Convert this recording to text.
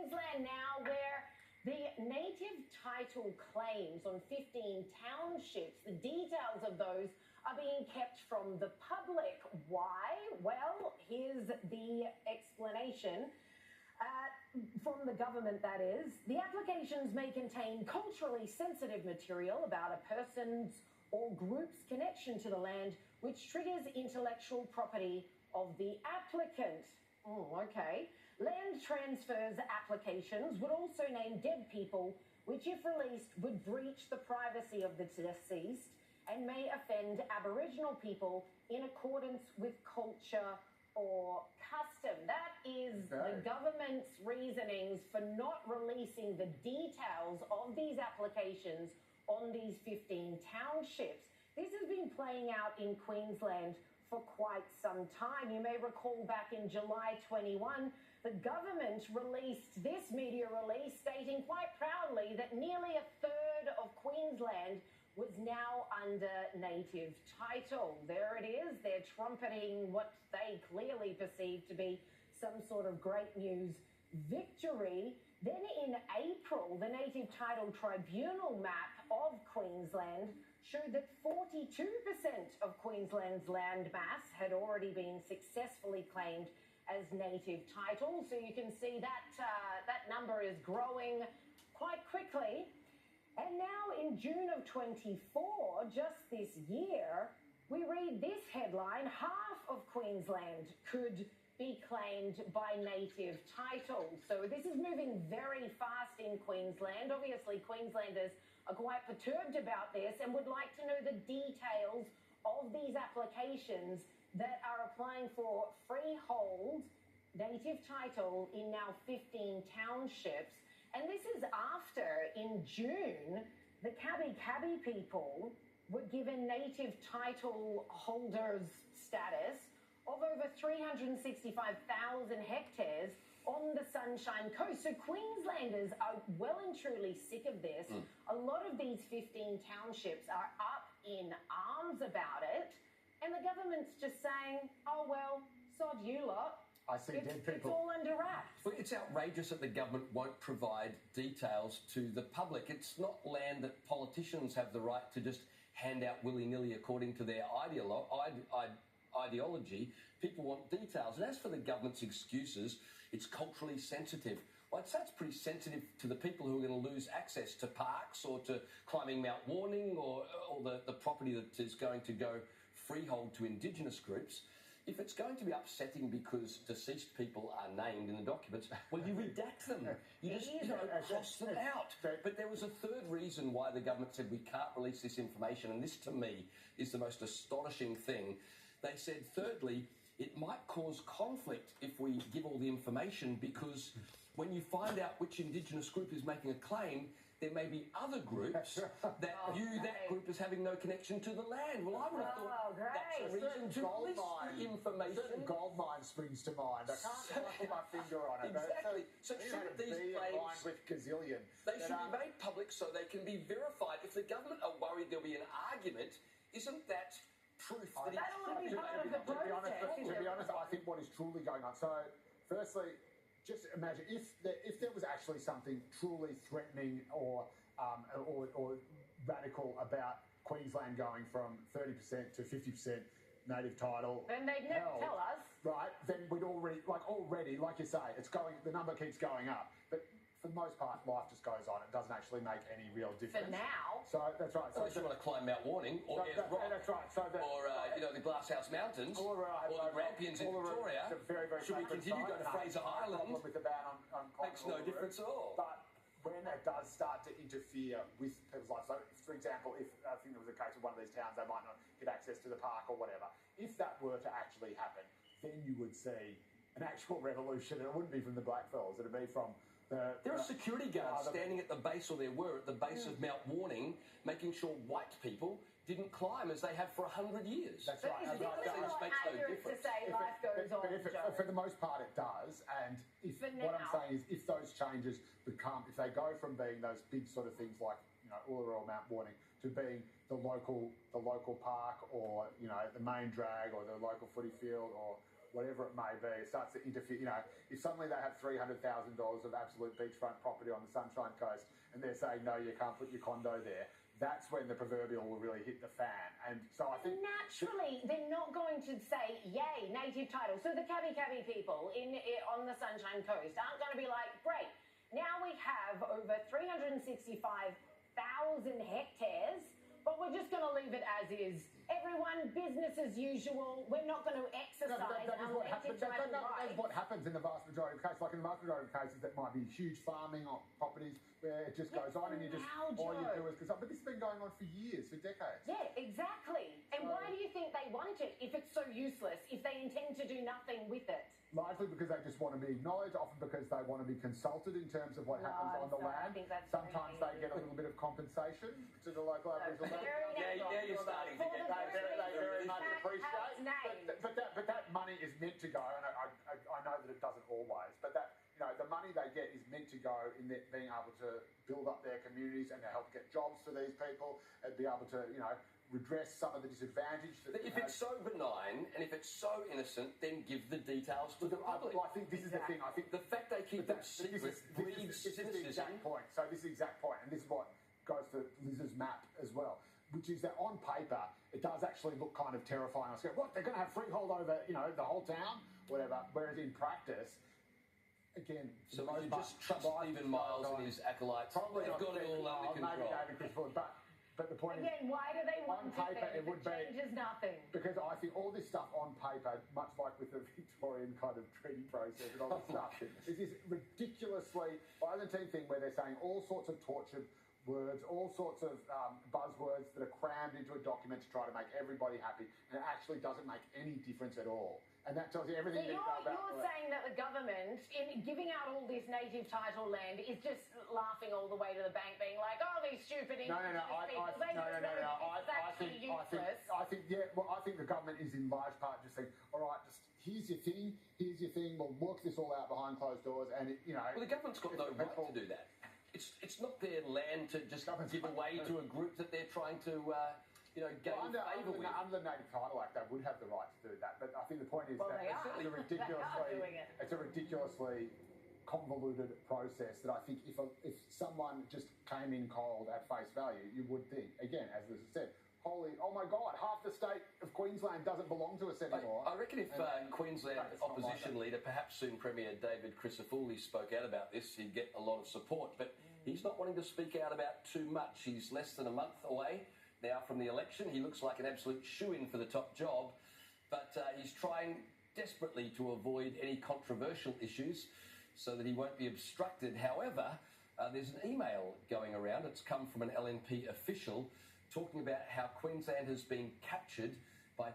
Queensland now, where the native title claims on 15 townships, the details of those are being kept from the public. Why? Well, here's the explanation. From the government, that is. The applications may contain culturally sensitive material about a person's or group's connection to the land, which triggers intellectual property of the applicant. Okay. Land transfers applications would also name dead people, which, if released, would breach the privacy of the deceased and may offend Aboriginal people in accordance with culture or custom. That is the government's reasonings for not releasing the details of these applications on these 15 townships. This has been playing out in Queensland for quite some time. You may recall back in July 21, the government released this media release stating quite proudly that nearly a third of Queensland was now under native title. There it is. They're trumpeting what they clearly perceive to be some sort of great news victory. Then in April, the Native Title Tribunal map of Queensland showed that 42% of Queensland's land mass had already been successfully claimed as native title. So you can see that that number is growing quite quickly. And now in June of 24, just this year, we read this headline: half of Queensland could be claimed by native title. So this is moving very fast in Queensland. Obviously, Queenslanders are quite perturbed about this and would like to know the details of these applications that are applying for freehold native title in now 15 townships. And this is after, in June, the Kabi people were given native title holders status of over 365,000 hectares on the Sunshine Coast. So Queenslanders are well and truly sick of this. A lot of these 15 townships are up in arms about it. And the government's just saying, oh, well, sod you lot. I see dead people. It's all under wraps. Well, it's outrageous that the government won't provide details to the public. It's not land that politicians have the right to just hand out willy-nilly according to their ideology. People want details. And as for the government's excuses, it's culturally sensitive. Well, I'd say it's pretty sensitive to the people who are going to lose access to parks or to climbing Mount Warning or the property that is going to go freehold to Indigenous groups. If it's going to be upsetting because deceased people are named in the documents, well, you redact them. You just cross them out. But there was a third reason why the government said we can't release this information, and this, to me, is the most astonishing thing. They said, thirdly, it might cause conflict if we give all the information, because when you find out which Indigenous group is making a claim, there may be other groups that view that group as having no connection to the land. Well, I would have thought that's a reason to release the information. Certain gold mine springs to mind. I can't put my finger on it. Exactly. So shouldn't these claims with gazillion? They should be made public so they can be verified. If the government are worried there'll be an argument, isn't that proof that that ought to be part of the process? To be honest, I think what is truly going on. So, firstly, just imagine if there was actually something truly threatening or radical about Queensland going from 30% to 50% native title. Then they'd never tell us. Right, then we'd already, like you say, the number keeps going up. But for the most part, life just goes on. It doesn't actually make any real difference. For now. So that's right. Unless you want to climb Mount Warning or Ayers Rock. That's right. So or the Glasshouse Mountains or the Grampians in Victoria. Should we continue going to Fraser Island? With the ban on makes no difference at all. But when it does start to interfere with people's lives, so for example, if I think there was a case of one of these towns, they might not get access to the park or whatever. If that were to actually happen, then you would see an actual revolution. It wouldn't be from the blackfellas. It'd be from there are security guards standing at the base, or there were at the base of Mount Warning, making sure white people didn't climb as they have for 100 years. That's right. It's not accurate to say life goes on, Joe. For the most part, it does. And what I'm saying is, if those changes if they go from being those big sort of things like Uluru or Mount Warning to being the local park or the main drag or the local footy field or whatever it may be, it starts to interfere. You know, if suddenly they have $300,000 of absolute beachfront property on the Sunshine Coast and they're saying, no, you can't put your condo there, that's when the proverbial will really hit the fan. And so I think... Naturally, they're not going to say, yay, native title. So the Cabby people on the Sunshine Coast aren't going to be like, great, now we have over 365,000 hectares, but we're just going to leave it as is. Everyone, business as usual. We're not going to exercise our native title rights. That's what happens in the vast majority of cases. Like in the vast majority of cases, that might be huge farming properties where it just goes on and you just all you do is... But this has been going on for years, for decades. Yeah, exactly. And why do you think they want it if it's so useless, if they intend to do nothing with it? Largely because they just want to be acknowledged, often because they want to be consulted in terms of what happens on the land. Sometimes they get a little bit of compensation to the local Aboriginal land. Yeah, you're starting to get that. They very much appreciate. But that money is meant to go, and I know that it doesn't always, but that, you know, the money they get is meant to go in being able to build up their communities and to help get jobs for these people and be able to, you know, redress some of the disadvantage. If it's so benign and if it's so innocent, then give the details to the public. Well, I think this is the thing. I think the fact they keep them secret breeds cynicism. This is the exact point. So this is the exact point, and this is what goes to Liz's map as well, which is that on paper it does actually look kind of terrifying. I was going, what? They're going to have freehold over, you know, the whole town, whatever. Whereas in practice, again, so you just trust Stephen Miles and his acolytes. Probably they've got it all under control. Maybe David Crisfield, but the point again, why do they want on paper it would changes nothing? Because I think all this stuff on paper, much like with the Victorian kind of treaty process and all this stuff, is this ridiculously Byzantine thing where they're saying all sorts of tortured words, all sorts of buzzwords that are crammed into a document to try to make everybody happy, and it actually doesn't make any difference at all. And that tells you everything so you need to know about. You're saying that the government, in giving out all this native title land, is just laughing all the way to the bank, being like, "Oh, these stupid No. I think the government is in large part just saying, all right, just here's your thing. We'll work this all out behind closed doors, and it, you know. Well, the government's got no right to do that. It's not their land to just give away to a group that they're trying to. Gain favour with. Under the Native Title Act, they would have the right to do that. But I think the point is it's a ridiculously convoluted process that I think if someone just came in cold at face value, you would think, again, as Liz said, oh my God, half the state of Queensland doesn't belong to us anymore. I reckon if Queensland opposition leader, perhaps soon Premier David Crisafulli, spoke out about this, he'd get a lot of support. But he's not wanting to speak out about too much. He's less than a month away now from the election. He looks like an absolute shoo-in for the top job, but he's trying desperately to avoid any controversial issues so that he won't be obstructed. However, there's an email going around. It's come from an LNP official talking about how Queensland has been captured by